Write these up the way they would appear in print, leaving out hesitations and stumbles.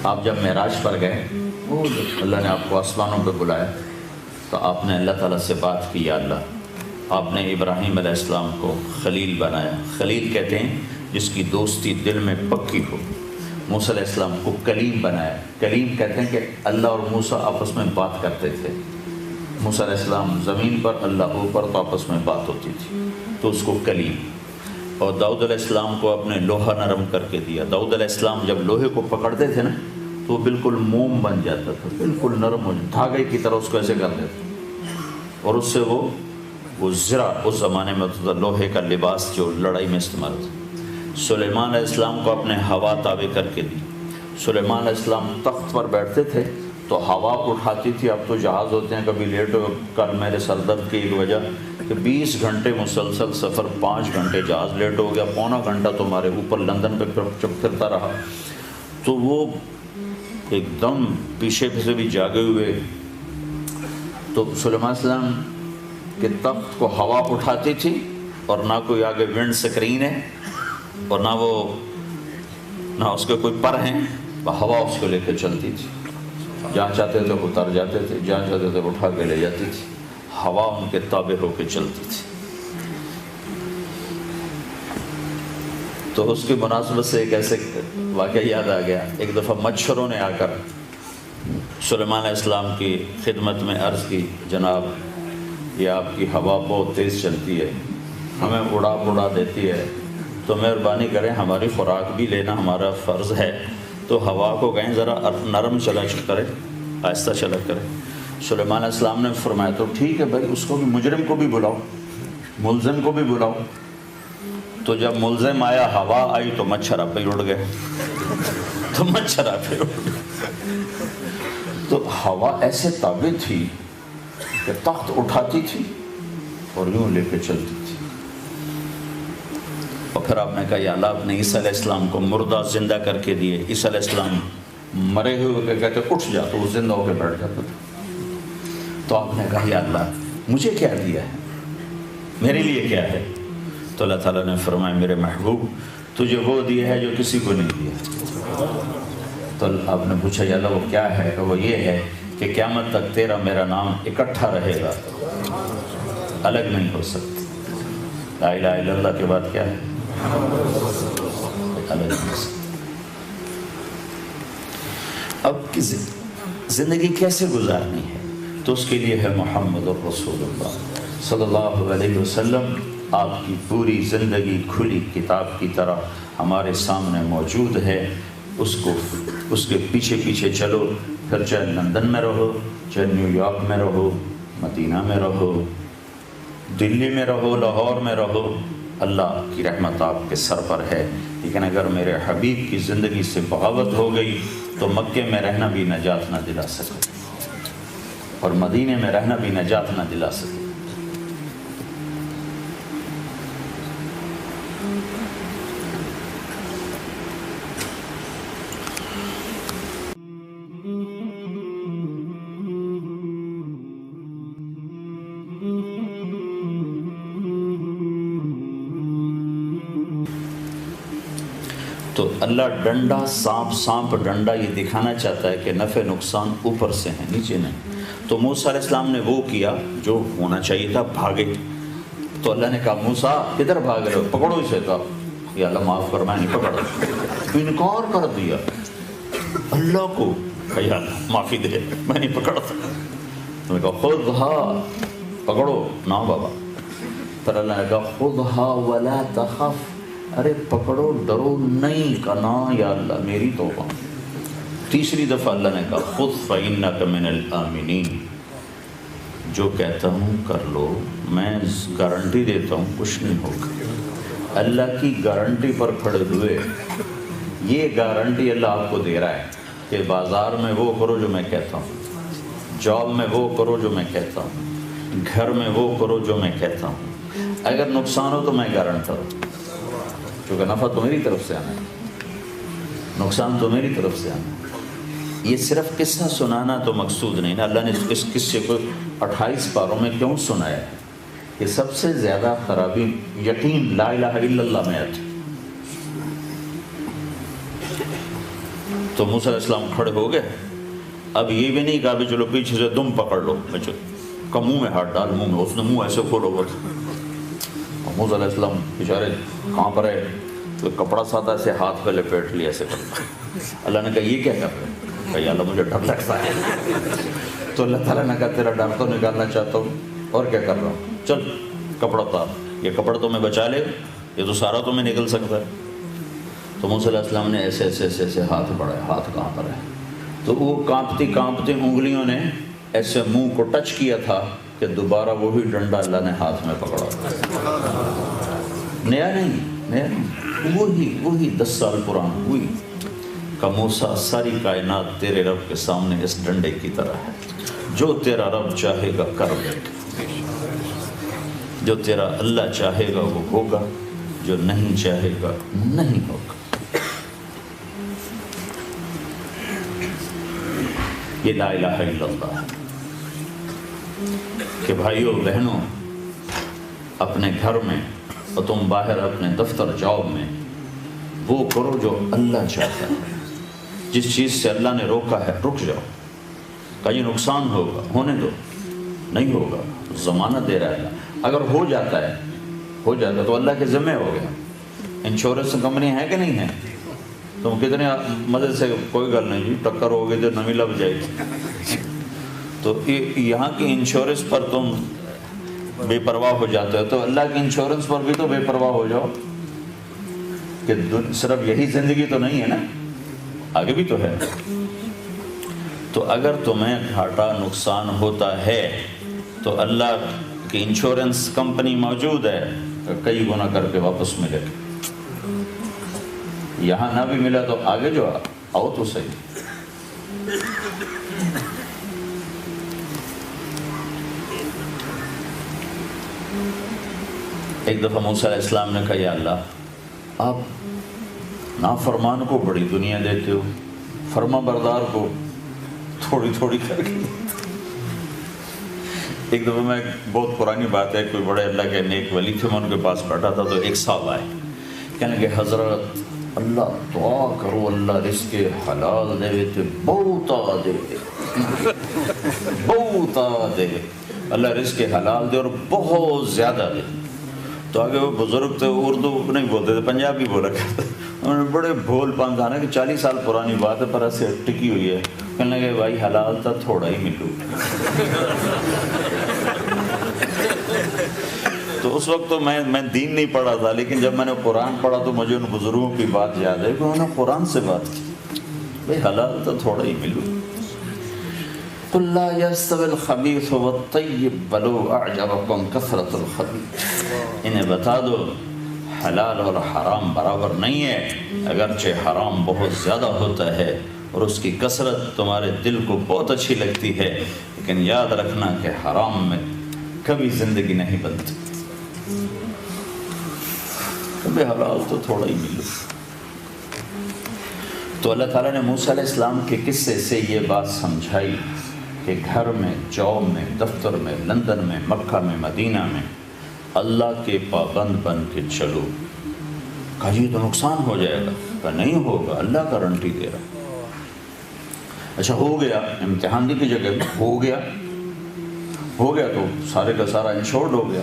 آپ جب معراج پر گئے، وہ اللہ نے آپ کو آسمانوں پہ بلایا تو آپ نے اللہ تعالیٰ سے بات کی، یا اللہ آپ نے ابراہیم علیہ السلام کو خلیل بنایا۔ خلیل کہتے ہیں جس کی دوستی دل میں پکی ہو۔ موسیٰ علیہ السلام کو کلیم بنایا۔ کلیم کہتے ہیں کہ اللہ اور موسیٰ آپس میں بات کرتے تھے۔ موسیٰ علیہ السلام زمین پر، اللہ اوپر، تو آپس میں بات ہوتی تھی، تو اس کو کلیم۔ اور داؤد علیہ السلام کو اپنے لوہا نرم کر کے دیا۔ داؤد علیہ السلام جب لوہے کو پکڑتے تھے نا تو وہ بالکل موم بن جاتا تھا، بالکل نرم ہو جاتا، دھاگے کی طرح اس کو ایسے کرتے تھے، اور اس سے وہ زرہ اس زمانے میں ہوتا تھا، لوہے کا لباس جو لڑائی میں استعمال تھا۔ سلیمان علیہ السلام کو اپنے ہوا تابع کر کے دی۔ سلیمان علیہ السلام تخت پر بیٹھتے تھے تو ہوا اٹھاتی تھی۔ اب تو جہاز ہوتے ہیں، کبھی لیٹ ہو، کل میرے سر درد کی ایک وجہ کہ 20 گھنٹے مسلسل سفر، 5 گھنٹے جہاز لیٹ ہو گیا، پونا گھنٹہ تمہارے اوپر لندن پہ چپ پھرتا رہا، تو وہ ایک دم پیچھے سے بھی جاگے ہوئے، تو سلیمان علیہ السلام کے تخت کو ہوا اٹھاتی تھی، اور نہ کوئی آگے ونڈ سکرین ہے، اور نہ اس کے کوئی پر ہیں، ہوا اس کو لے کے چلتی تھی، جہاں چاہتے تھے اتر جاتے تھے، جہاں چاہتے تھے اٹھا کے لے جاتی تھی، ہوا ان کے تابع ہو کے چلتی تھی۔ تو اس کی مناسبت سے ایک ایسے واقعہ یاد آ گیا۔ ایک دفعہ مچھروں نے آ کر سلیمان علیہ السلام کی خدمت میں عرض کی، جناب یہ آپ کی ہوا بہت تیز چلتی ہے، ہمیں اڑا دیتی ہے، تو مہربانی کریں ہماری خوراک بھی لینا ہمارا فرض ہے، تو ہوا کو کہیں ذرا نرم چلا کرے، آہستہ چلا کرے۔ سلیمان علیہ السلام نے فرمایا تو ٹھیک ہے بھائی، اس کو بھی، مجرم کو بھی بلاؤ، ملزم کو بھی بلاؤ۔ تو جب ملزم آیا، ہوا آئی، تو مچھر آپ پہ اڑ گئے، تو مچھر آپ پہ اڑ گئے۔ تو ہوا ایسے تابع تھی کہ تخت اٹھاتی تھی اور یوں لے کے چلتی تھی۔ اور پھر آپ نے کہا یا اللہ، آپ نے عیسیٰ علیہ السلام کو مردہ زندہ کر کے دیے۔ عیسیٰ علیہ السلام مرے ہوئے کے کہتے اٹھ جا، تو وہ زندہ ہو کے بیٹھ جاتا تھا۔ تو آپ نے کہا یا اللہ مجھے کیا دیا ہے، میرے لیے کیا ہے؟ تو اللہ تعالیٰ نے فرمایا میرے محبوب تجھے وہ دیا ہے جو کسی کو نہیں دیا۔ تو آپ نے پوچھا یا اللہ وہ کیا ہے؟ کہ وہ یہ ہے کہ قیامت تک تیرا میرا نام اکٹھا رہے گا، الگ نہیں ہو سکتا۔ لا الہ الا اللہ کے بعد کیا ہے؟ الگ نہیں ہو سکتا۔ اب زندگی کیسے گزارنی ہے؟ تو اس کے لیے ہے محمد الرسول اللہ صلی اللہ علیہ وسلم۔ آپ کی پوری زندگی کھلی کتاب کی طرح ہمارے سامنے موجود ہے، اس کے پیچھے پیچھے چلو، پھر چاہے لندن میں رہو، چاہے نیو یارک میں رہو، مدینہ میں رہو، دلی میں رہو، لاہور میں رہو، اللہ کی رحمت آپ کے سر پر ہے۔ لیکن اگر میرے حبیب کی زندگی سے بغاوت ہو گئی تو مکے میں رہنا بھی نجات نہ دلا سکے، اور مدینے میں رہنا بھی نجات نہ دلا سکے۔ تو اللہ ڈنڈا سانپ ڈنڈا یہ دکھانا چاہتا ہے کہ نفع نقصان اوپر سے ہیں، نیچے نہیں۔ تو موسیٰ علیہ السلام نے وہ کیا جو ہونا چاہیے تھا، بھاگے۔ تو اللہ نے کہا موسیٰ کدھر بھاگ رہے ہو، پکڑو اسے۔ کہا یا اللہ معاف کر، میں نہیں پکڑا، انکار کر دیا اللہ کو، یا اللہ معافی دے، میں نہیں پکڑا تھا۔ تو میں کہا خودھا، پکڑو نا بابا۔ پھر اللہ نے کہا خودھا ولا تخف، ارے پکڑو ڈرو نہیں، کہنا یا اللہ میری توبہ۔ تیسری دفعہ اللہ نے کہا خذ فإنک من الآمنین، جو کہتا ہوں کر لو، میں گارنٹی دیتا ہوں کچھ نہیں ہوگا۔ اللہ کی گارنٹی پر کھڑے ہوئے، یہ گارنٹی اللہ آپ کو دے رہا ہے کہ بازار میں وہ کرو جو میں کہتا ہوں، جاب میں وہ کرو جو میں کہتا ہوں، گھر میں وہ کرو جو میں کہتا ہوں۔ اگر نقصان ہو تو میں گارنٹر ہوں، کیونکہ نفع تو میری طرف سے آنا ہے، نقصان تو میری طرف سے آنا ہے۔ یہ صرف قصہ سنانا تو مقصود نہیں نا، اللہ نے اس قصے کو 28 پاروں میں کیوں سنایا ہے؟ کہ سب سے زیادہ خرابی یقین لا الہ الا اللہ میں آتی۔ تو تو موسیٰ علیہ السلام کھڑے ہو گئے. اب یہ بھی نہیں کہا بھی چلو پیچھے سے تم پکڑ لو, کا منہ میں ہاتھ ڈال, منہ میں. اس نے منہ ایسے کھولو اور موسیٰ علیہ السلام بیچارے کہاں پر ہے, تو کپڑا ساتھ ایسے ہاتھ پہ لپیٹ لیا ایسے کرتا. اللہ نے کہا یہ کیا کر رہے ہیں؟ کہ اللہ مجھے ڈر لگتا ہے. تو اللہ تعالیٰ نے کہا تیرا ڈر تو نکالنا چاہتا ہوں, اور کیا کر رہا ہوں, چل کپڑا اتار, یہ کپڑا تو میں بچا لے, یہ تو سارا تو میں نکل سکتا ہے. تو موسیٰ علیہ السلام نے ایسے ایسے ایسے ایسے ہاتھ بڑھائے, ہاتھ کہاں پر ہے, تو وہ کانپتی کانپتی انگلیوں نے ایسے منہ کو ٹچ کیا تھا کہ دوبارہ وہی ڈنڈا اللہ نے ہاتھ میں پکڑا. نیا نہیں, وہی 10 سال پرانا, وہی کہ موسیٰ ساری کائنات تیرے رب کے سامنے اس ڈنڈے کی طرح ہے. جو تیرا رب چاہے گا کر لے, جو تیرا اللہ چاہے گا وہ ہوگا, جو نہیں چاہے گا نہیں ہوگا. یہ لا الہ الا اللہ ہے کہ بھائیوں بہنوں, اپنے گھر میں اور تم باہر اپنے دفتر جاب میں وہ کرو جو اللہ چاہتا ہے. جس چیز سے اللہ نے روکا ہے رک جاؤ. کہیں نقصان ہوگا, ہونے دو, نہیں ہوگا ضمانت دے رہا ہے اللہ. اگر ہو جاتا ہے تو اللہ کے ذمہ ہو گیا. انشورنس کمپنی ہے کہ نہیں ہے, تم کتنے مدد سے, کوئی گل نہیں جی, ٹکر ہو گئی تو نوی لگ جائے گی. تو یہاں کی انشورنس پر تم بے پرواہ ہو جاتے ہو, تو اللہ کی انشورنس پر بھی تو بے پرواہ ہو جاؤ کہ صرف یہی زندگی تو نہیں ہے نا, آگے بھی تو ہے. تو اگر تمہیں گھاٹا نقصان ہوتا ہے تو اللہ کی انشورنس کمپنی موجود ہے, کئی گنا کر کے واپس ملے گا. یہاں نہ بھی ملا تو آگے جو آؤ تو صحیح. ایک دفعہ موسیٰ علیہ السلام نے کہا یا اللہ, آپ نافرمان کو بڑی دنیا دیتے ہو, فرما بردار کو تھوڑی تھوڑی کر کے. ایک دفعہ میں, بہت پرانی بات ہے, کوئی بڑے اللہ کے نیک ولی تھے, میں ان کے پاس بیٹھا تھا, تو ایک صاحب آئے, کہنے کہ حضرت اللہ دعا کرو اللہ رزق حلال دے, تو بہت دے, بہت دے, اللہ رزق حلال دے اور بہت زیادہ دے. تو آگے وہ بزرگ تھے, اردو نہیں بولتے تھے, پنجابی بولا کرتے. انہوں نے بڑے بھول پان تھا نا کہ 40 سال پرانی بات ہے پر ایسے ٹکی ہوئی ہے. کہنے لگے بھائی حلال تھا تھوڑا ہی ملو. تو اس وقت تو میں دین نہیں پڑھا تھا, لیکن جب میں نے قرآن پڑھا تو مجھے ان بزرگوں کی بات یاد ہے کہ انہوں نے قرآن سے بات کی, بھائی حلال تھا تھوڑا ہی ملو. قل لا يستوي الخبيث والطيب ولو اعجبكم كثرة الخبيث. انہیں بتا دو حلال اور حرام برابر نہیں ہے, اگرچہ حرام بہت زیادہ ہوتا ہے اور اس کی کثرت تمہارے دل کو بہت اچھی لگتی ہے, لیکن یاد رکھنا کہ حرام میں کبھی زندگی نہیں بنتی, کبھی حلال تو تھوڑا ہی ملو. تو اللہ تعالیٰ نے موسیٰ علیہ السلام کے قصے سے یہ بات سمجھائی کہ گھر میں, جاب میں, دفتر میں, لندن میں, مکہ میں, مدینہ میں اللہ کے پابند بن کے چلو. کہا یہ تو نقصان ہو جائے گا, کہا نہیں ہوگا, اللہ گارنٹی دے رہا. اچھا ہو گیا, امتحان دی کی جگہ ہو گیا تو سارے کا سارا انشورڈ ہو گیا,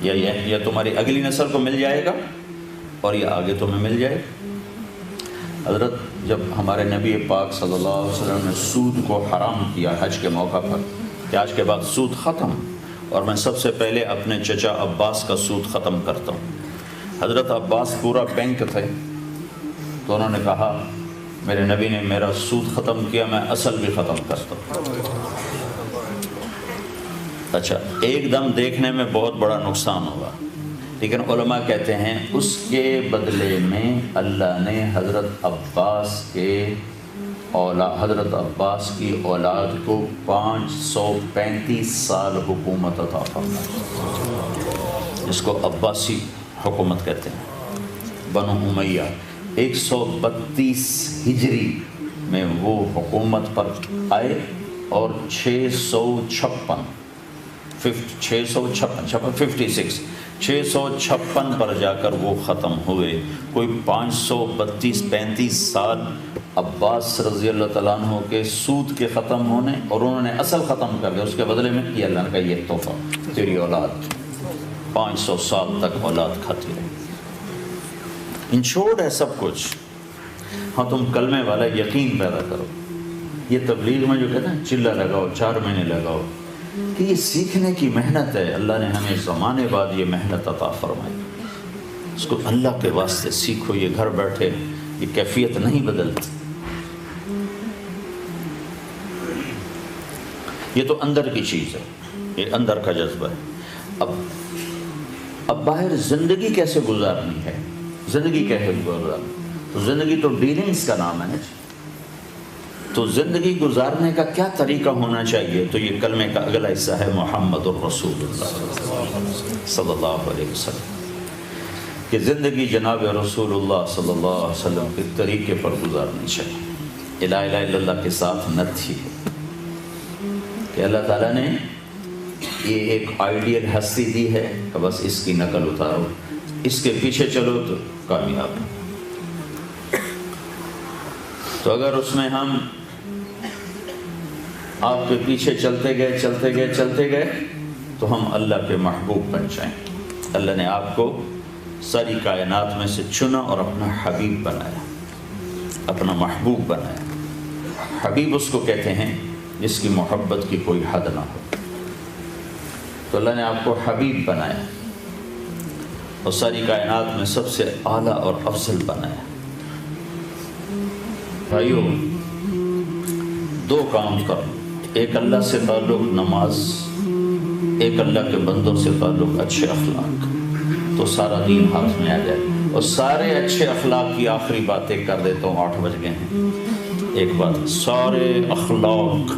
یا تمہاری اگلی نسل کو مل جائے گا اور یہ آگے تمہیں مل جائے گا. حضرت جب ہمارے نبی پاک صلی اللہ علیہ وسلم نے سود کو حرام کیا حج کے موقع پر کہ آج کے بعد سود ختم, اور میں سب سے پہلے اپنے چچا عباس کا سود ختم کرتا ہوں. حضرت عباس پورا بینک تھے, تو انہوں نے کہا میرے نبی نے میرا سود ختم کیا, میں اصل بھی ختم کرتا ہوں. اچھا ایک دم دیکھنے میں بہت بڑا نقصان ہوا, لیکن علماء کہتے ہیں اس کے بدلے میں اللہ نے حضرت عباس کی اولاد کو 535 سال حکومت عطا فرمائی, جس کو عباسی حکومت کہتے ہیں. بنو امیہ 132 ہجری میں وہ حکومت پر آئے اور 656 پر جا کر وہ ختم ہوئے. کوئی 532-35 سال عباس رضی اللہ تعالیٰ عنہ کے سود کے ختم ہونے اور انہوں نے اصل ختم کر دیا، اس کے بدلے میں یہ اللہ کا یہ تحفہ، تیری اولاد 500 سال تک اولاد کھاتی رہی، انشورڈ ہے سب کچھ۔ ہاں تم کلمے والا یقین پیدا کرو۔ یہ تبلیغ میں جو کہتے ہیں چلہ لگاؤ، 4 مہینے لگاؤ، کہ یہ سیکھنے کی محنت ہے۔ اللہ نے ہمیں زمانے بعد یہ محنت عطا فرمائی، اس کو اللہ کے واسطے سیکھو۔ یہ گھر بیٹھے یہ کیفیت نہیں بدلتی، یہ تو اندر کی چیز ہے، یہ اندر کا جذبہ ہے۔ اب باہر زندگی کیسے گزارنی ہے، زندگی کیسے گزارنی، تو زندگی تو ڈیلنگز کا نام ہے نا، تو زندگی گزارنے کا کیا طریقہ ہونا چاہیے؟ تو یہ کلمے کا اگلا حصہ ہے محمد الرسول اللہ صلی اللہ علیہ وسلم، کہ زندگی جناب رسول اللہ صلی اللہ علیہ وسلم کے طریقے پر گزارنی چاہیے۔ لا الہ الا اللہ کے ساتھ نت ہی ہے کہ اللہ تعالیٰ نے یہ ایک آئیڈیل ہستی دی ہے کہ بس اس کی نقل اتارو، اس کے پیچھے چلو تو کامیاب۔ تو اگر اس میں ہم آپ کے پیچھے چلتے گئے تو ہم اللہ کے محبوب بن جائیں۔ اللہ نے آپ کو ساری کائنات میں سے چنا اور اپنا حبیب بنایا، اپنا محبوب بنایا۔ حبیب اس کو کہتے ہیں جس کی محبت کی کوئی حد نہ ہو۔ تو اللہ نے آپ کو حبیب بنایا اور ساری کائنات میں سب سے اعلیٰ اور افضل بنایا۔ بھائیو، 2 کام کرو، ایک اللہ سے تعلق نماز، ایک اللہ کے بندوں سے تعلق اچھے اخلاق، تو سارا دین ہاتھ میں آ جائے۔ اور سارے اچھے اخلاق کی آخری بات ایک کر دیتا ہوں، 8 بج گئے ہیں۔ ایک بات، سارے اخلاق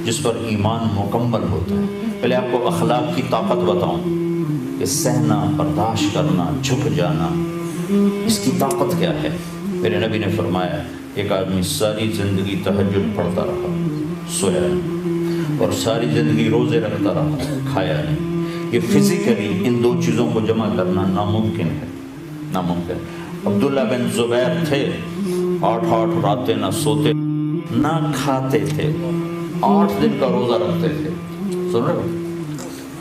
جس پر ایمان مکمل ہوتا ہے۔ پہلے آپ کو اخلاق کی طاقت بتاؤں کہ سہنا، برداشت کرنا، جھک جانا، اس کی طاقت کیا ہے۔ میرے نبی نے فرمایا ایک آدمی ساری زندگی تہجد پڑھتا رہا، سویا نہیں، اور ساری زندگی روزے رکھتا رہا، کھایا نہیں، یہ فزیکلی ان 2 چیزوں کو جمع کرنا ناممکن ہے، ناممکن۔ عبداللہ بن زبیر تھے، 8 راتیں نہ سوتے نہ کھاتے تھے، 8 دن کا روزہ رکھتے تھے۔ سن رہے ہو؟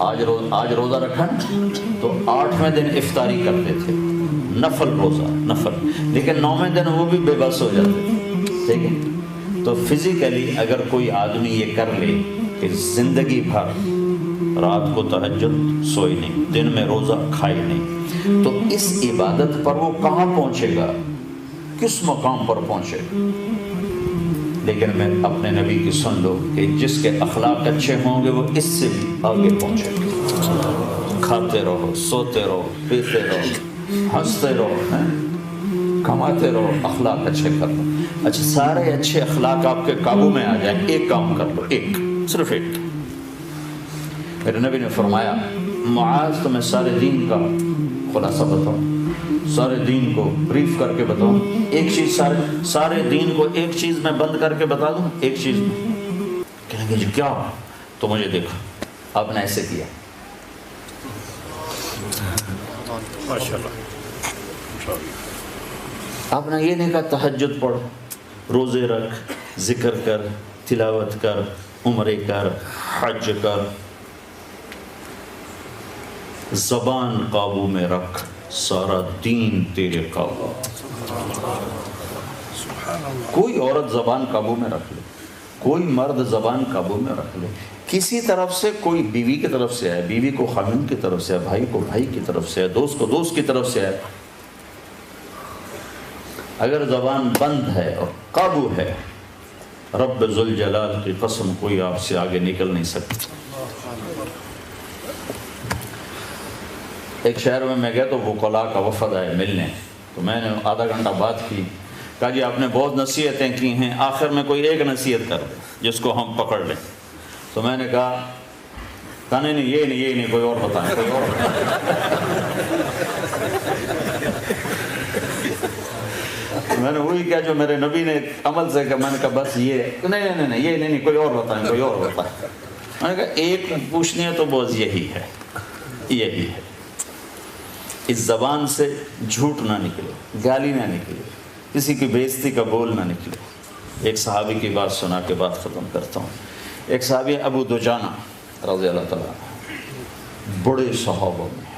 آج روزہ رکھا تو 8ویں دن افطاری کرتے تھے، نفل روزہ، نفل، لیکن 9ویں دن وہ بھی بے بس ہو جاتے تھے، ٹھیک ہے۔ تو فزیکلی اگر کوئی آدمی یہ کر لے کہ زندگی بھر رات کو تہجد، سوئی نہیں، دن میں روزہ، کھائی نہیں، تو اس عبادت پر وہ کہاں پہنچے گا، کس مقام پر پہنچے گا؟ لیکن میں اپنے نبی کی سن لو کہ جس کے اخلاق اچھے ہوں گے وہ اس سے بھی آگے پہنچے گا۔ کھاتے رہو، سوتے رہو، پیتے رہو، ہنستے رہو، کماتے رہو، اخلاق اچھے کر لو۔ اچھا، سارے اچھے اخلاق آپ کے قابو میں آ جائیں، ایک کام کر لو، ایک، صرف ایک۔ میرے نبی نے فرمایا معاذ تمہیں سارے دین کا خلاصہ بتاؤں، سارے دین کو بریف کر کے بتاؤں، ایک چیز، سارے دین کو ایک چیز میں بند کر کے بتا دوں، ایک چیز میں۔ کہیں گے جی کیا؟ تو مجھے دیکھو، آپ نے ایسے کیا، آپ نے یہ نہیں کہا تہجد پڑھ، روزے رکھ، ذکر کر، تلاوت کر، عمرے کر، حج کر، زبان قابو میں رکھ، سارا دین تیرے قابو۔ کوئی عورت زبان قابو میں رکھ لے، کوئی مرد زبان قابو میں رکھ لے، کسی طرف سے، کوئی بیوی کی طرف سے ہے، بیوی کو خاوند کی طرف سے ہے، بھائی کو بھائی کی طرف سے ہے، دوست کو دوست کی طرف سے ہے، اگر زبان بند ہے اور قابو ہے، رب ذوالجلال کی قسم کوئی آپ سے آگے نکل نہیں سکتی۔ ایک شہر میں گیا تو وکلاء کا وفد آئے ملنے، تو میں نے آدھا گھنٹہ بات کی، کہا جی آپ نے بہت نصیحتیں کی ہیں، آخر میں کوئی ایک نصیحت کر دے جس کو ہم پکڑ لیں۔ تو میں نے کہا نہیں، یہ نہیں، کوئی اور بتائیں، کوئی اور میں نے وہی کیا جو میرے نبی نے عمل سے کہا، میں نے کہا بس یہ نہیں، کوئی اور بتائیں، کوئی اور بتائیں۔ میں نے کہا ایک پوچھنی ہے تو بس یہی ہے، اس زبان سے جھوٹ نہ نکلے، گالی نہ نکلے، کسی کی بےزتی کا بول نہ نکلے۔ ایک صحابی کی بات سنا کے بعد ختم کرتا ہوں۔ ایک صحابی ابو دجانہ رضی اللہ تعالیٰ عنہ، بڑے صحابوں میں،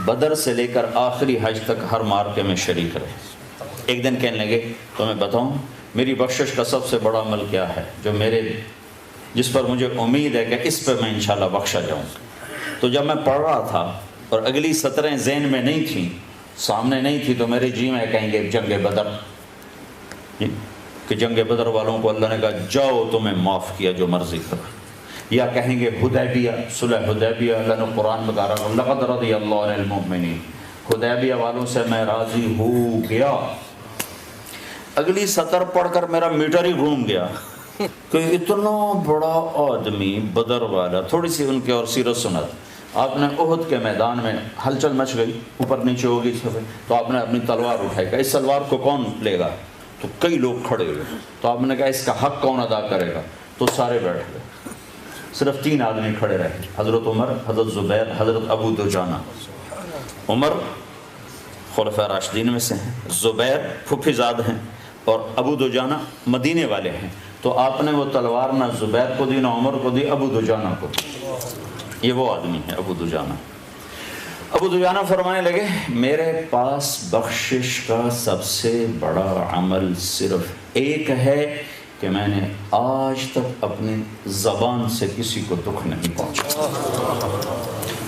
بدر سے لے کر آخری حج تک ہر مارکے میں شریک رہے۔ ایک دن کہنے لگے تمہیں بتاؤں میری بخشش کا سب سے بڑا عمل کیا ہے، جس پر مجھے امید ہے کہ اس پہ میں انشاءاللہ بخشا جاؤں۔ تو جب میں پڑھ رہا تھا اور اگلی سطریں ذہن میں نہیں تھیں، سامنے نہیں تھی، تو میرے جی میں کہیں گے جنگ بدر، کہ جنگ بدر والوں کو اللہ نے کہا جاؤ تمہیں معاف کیا جو مرضی کرو، یا کہیں گے حدیبیہ، صلح حدیبیہ، اللہ نے قرآن بتا رہا ہے لقد رضی اللہ عن المؤمنین، حدیبیہ والوں سے میں راضی ہو گیا۔ اگلی سطر پڑھ کر میرا میٹر ہی گھوم گیا کہ اتنا بڑا آدمی بدر والا، تھوڑی سی ان کی اور سیرت سنت۔ آپ نے احد کے میدان میں ہلچل مچ گئی، اوپر نیچے ہو گئی، تو آپ نے اپنی تلوار اٹھائی، کہ اس تلوار کو کون لے گا؟ تو کئی لوگ کھڑے ہوئے، تو آپ نے کہا اس کا حق کون ادا کرے گا؟ تو سارے بیٹھ گئے، صرف 3 آدمی کھڑے رہے، حضرت عمر، حضرت زبیر، حضرت ابو دجانہ۔ عمر خلفاء راشدین میں سے ہیں، زبیر پھوپھی زاد ہیں، اور ابو دجانہ مدینے والے ہیں۔ تو آپ نے وہ تلوار نہ زبیر کو دی، نہ عمر کو دی، ابو دجانہ کو دی۔ یہ وہ آدمی ہے ابو دجانہ۔ ابو دجانہ فرمانے لگے میرے پاس بخشش کا سب سے بڑا عمل صرف ایک ہے کہ میں نے آج تک اپنی زبان سے کسی کو دکھ نہیں پہنچا،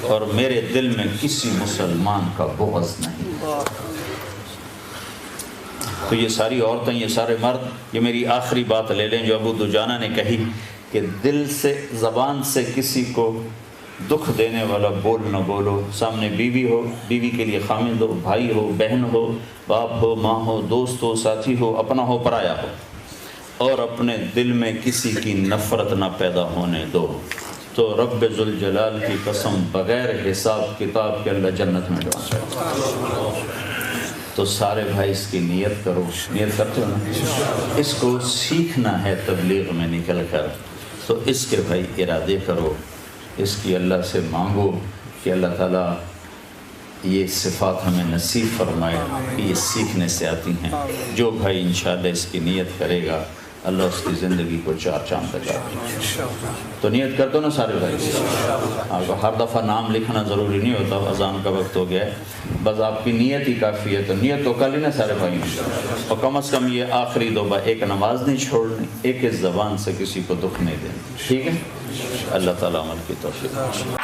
اور میرے دل میں کسی مسلمان کا بغض نہیں۔ تو یہ ساری عورتیں، یہ سارے مرد، یہ میری آخری بات لے لیں جو ابو دجانہ نے کہی، کہ دل سے، زبان سے کسی کو دکھ دینے والا بول نہ بولو۔ سامنے بیوی ہو، بیوی کے لیے خامد ہو، بھائی ہو، بہن ہو، باپ ہو، ماں ہو، دوست ہو، ساتھی ہو، اپنا ہو، پرایا ہو، اور اپنے دل میں کسی کی نفرت نہ پیدا ہونے دو، تو رب ذوالجلال کی قسم بغیر حساب کتاب کے اللہ جنت میں ڈالے۔ تو سارے بھائی اس کی نیت کرو، نیت کرتے ہو نا؟ اس کو سیکھنا ہے تبلیغ میں نکل کر، تو اس کے بھائی ارادے کرو، اس کی اللہ سے مانگو کہ اللہ تعالیٰ یہ صفات ہمیں نصیب فرمائے، یہ سیکھنے سے آتی ہیں۔ جو بھائی انشاءاللہ اس کی نیت کرے گا اللہ اس کی زندگی کو 4 چاند لگا دے۔ تو نیت کر دو نا سارے بھائی۔ آپ کو ہر دفعہ نام لکھنا ضروری نہیں ہوتا، اذان کا وقت ہو گیا ہے، بس آپ کی نیت ہی کافی ہے۔ تو نیت تو کر لی نا سارے بھائی، اور کم از کم یہ آخری 2 بار ایک نماز نہیں چھوڑنی، ایک اس زبان سے کسی کو دکھ نہیں دینا، ٹھیک ہے؟ اللہ تعالیٰ عمل کی توفیق۔